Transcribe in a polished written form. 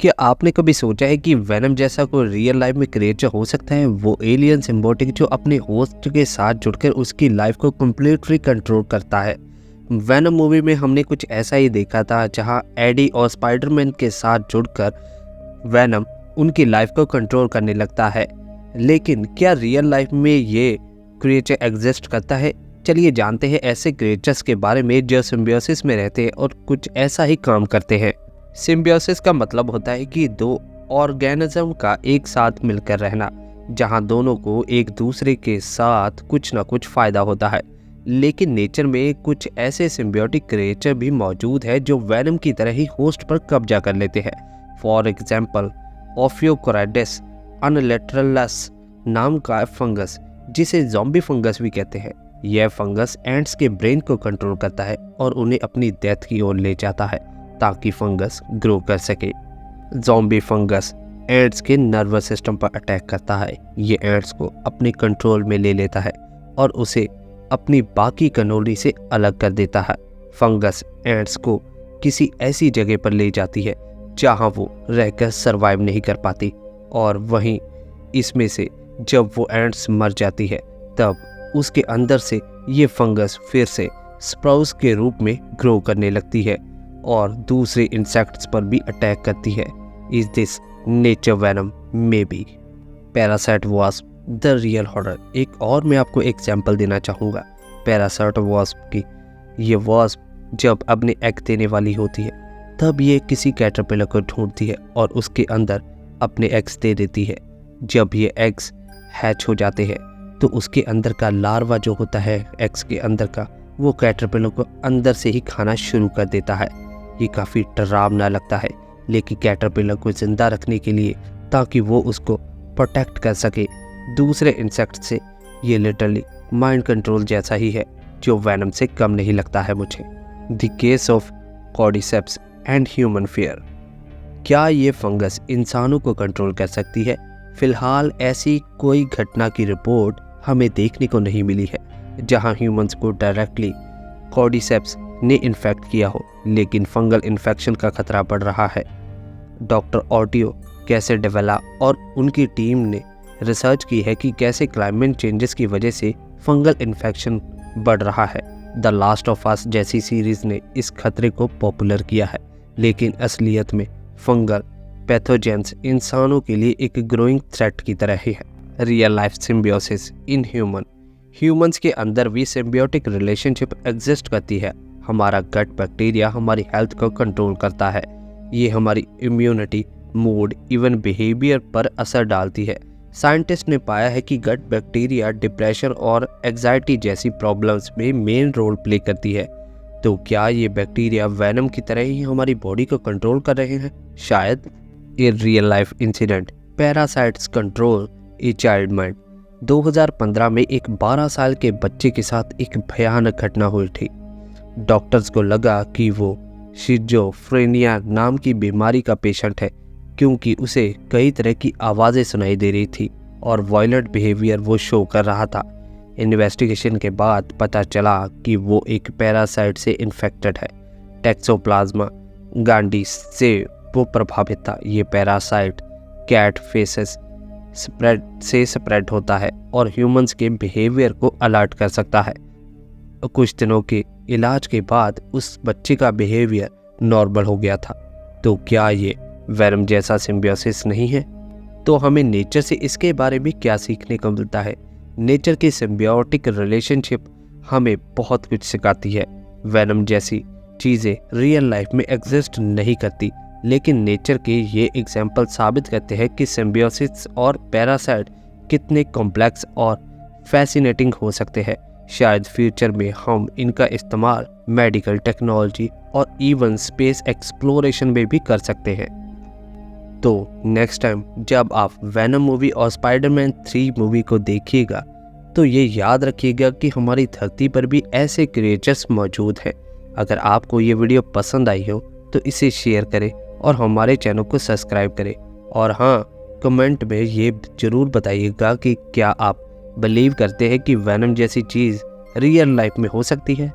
क्या आपने कभी सोचा है कि वेनम जैसा कोई रियल लाइफ में क्रिएचर हो सकता है? वो एलियन सिम्बायोटिक जो अपने होस्ट के साथ जुड़कर उसकी लाइफ को कम्प्लीटली कंट्रोल करता है। वेनम मूवी में हमने कुछ ऐसा ही देखा था, जहां एडी और स्पाइडरमैन के साथ जुड़कर वेनम उनकी लाइफ को कंट्रोल करने लगता है। लेकिन क्या रियल लाइफ में ये क्रिएचर एग्जिस्ट करता है? चलिए जानते हैं ऐसे क्रिएचर्स के बारे में जो सिम्बियोसिस में रहते हैं और कुछ ऐसा ही काम करते हैं। सिम्बियोसिस का मतलब होता है कि दो ऑर्गेनिज्म का एक साथ मिलकर रहना, जहां दोनों को एक दूसरे के साथ कुछ ना कुछ फायदा होता है। लेकिन नेचर में कुछ ऐसे सिम्बियोटिक क्रिएचर भी मौजूद है जो वेनम की तरह ही होस्ट पर कब्जा कर लेते हैं। फॉर एग्जाम्पल, ओफियोकोराइडिस अनलेटरलस नाम का फंगस, जिसे ज़ॉम्बी फंगस भी कहते हैं। यह फंगस एंट्स के ब्रेन को कंट्रोल करता है और उन्हें अपनी डेथ की ओर ले जाता है ताकि फंगस ग्रो कर सके। ज़ॉम्बी फंगस एंट्स के नर्वस सिस्टम पर अटैक करता है। ये एंट्स को अपने कंट्रोल में ले लेता है और उसे अपनी बाकी कनोली से अलग कर देता है। फंगस एंट्स को किसी ऐसी जगह पर ले जाती है जहां वो रहकर सरवाइव नहीं कर पाती, और वहीं इसमें से जब वो एंट्स मर जाती है तब उसके अंदर से ये फंगस फिर से स्प्राउट्स के रूप में ग्रो करने लगती है और दूसरे इंसेक्ट्स पर भी अटैक करती है। Is this nature venom may be parasite wasp the real horror. एक और मैं आपको एग्जांपल देना चाहूँगा पैरासाइट वास्प की। ये वास्प जब अपने एग देने वाली होती है तब ये किसी कैटरपिलर को ढूंढती है और उसके अंदर अपने एग्स दे देती है। जब ये एग्स हैच हो जाते हैं तो उसके अंदर का लार्वा जो होता है एग्स के अंदर का, वो कैटरपिलर को अंदर से ही खाना शुरू कर देता है। ये काफ़ी डरावना लगता है, लेकिन कैटरपिलर को ज़िंदा रखने के लिए, ताकि वो उसको प्रोटेक्ट कर सके दूसरे इंसेक्ट से। ये लिटरली माइंड कंट्रोल जैसा ही है, जो वेनम से कम नहीं लगता है मुझे। The case of cordyceps and human fear. क्या ये फंगस इंसानों को कंट्रोल कर सकती है? फिलहाल ऐसी कोई घटना की रिपोर्ट हमें देखने को नहीं मिली है जहां ह्यूमंस को डायरेक्टली कॉर्डिसेप्स ने इन्फेक्ट किया हो, लेकिन फंगल इन्फेक्शन का खतरा बढ़ रहा है। डॉक्टर ऑटियो कैसेडेवेला और उनकी टीम ने रिसर्च की है कि कैसे क्लाइमेट चेंजेस की वजह से फंगल इन्फेक्शन बढ़ रहा है। द लास्ट ऑफ अस जैसी सीरीज़ ने इस खतरे को पॉपुलर किया है, लेकिन असलियत में फंगल पैथोजेंस इंसानों के लिए एक ग्रोइंग थ्रेट की तरह ही है। Real life symbiosis in humans के अंदर भी सिम्बियोटिक रिलेशनशिप एग्जिस्ट करती है। हमारा गट बैक्टीरिया हमारी हेल्थ को कंट्रोल करता है। ये हमारी इम्यूनिटी, मूड, इवन बिहेवियर पर असर डालती है। साइंटिस्ट ने पाया है कि गट बैक्टीरिया डिप्रेशन और एंजाइटी जैसी प्रॉब्लम्स में मेन रोल प्ले करती है। तो क्या ये बैक्टीरिया वेनम की तरह ही हमारी बॉडी को कंट्रोल कर रहे हैं? शायद। A real life incident, parasites control a child mind. 2015 में एक 12 साल के बच्चे के साथ एक भयानक घटना हुई थी। डॉक्टर्स को लगा कि वो शिज़ोफ्रेनिया नाम की बीमारी का पेशेंट है, क्योंकि उसे कई तरह की आवाज़ें सुनाई दे रही थी और वायलेंट बिहेवियर वो शो कर रहा था। इन्वेस्टिगेशन के बाद पता चला कि वो एक पैरासाइट से इन्फेक्टेड है। टैक्सोप्लाज्मा गांडी से वो प्रभावित था। ये पैरासाइट कैट फेसेस स्प्रेड होता है और ह्यूमंस के बिहेवियर को अलर्ट कर सकता है। कुछ दिनों के इलाज के बाद उस बच्चे का बिहेवियर नॉर्मल हो गया था। तो क्या ये वेनम जैसा सिम्बियोसिस नहीं है? तो हमें नेचर से इसके बारे में क्या सीखने को मिलता है? नेचर की सिम्बियोटिक रिलेशनशिप हमें बहुत कुछ सिखाती है। वेनम जैसी चीज़ें रियल लाइफ में एग्जिस्ट नहीं करती, लेकिन नेचर के ये एग्जाम्पल साबित करते हैं कि सिम्बियोसिस और पैरासाइट कितने कॉम्प्लेक्स और फैसिनेटिंग हो सकते हैं। शायद फ्यूचर में हम इनका इस्तेमाल मेडिकल टेक्नोलॉजी और इवन स्पेस एक्सप्लोरेशन में भी कर सकते हैं। तो नेक्स्ट टाइम जब आप वेनम मूवी और स्पाइडरमैन 3 मूवी को देखिएगा तो ये याद रखिएगा कि हमारी धरती पर भी ऐसे क्रिएचर्स मौजूद हैं। अगर आपको ये वीडियो पसंद आई हो तो इसे शेयर करें और हमारे चैनल को सब्सक्राइब करें। और हाँ, कमेंट में ये ज़रूर बताइएगा कि क्या आप बिलीव करते हैं कि वेनम जैसी चीज़ रियल लाइफ में हो सकती है।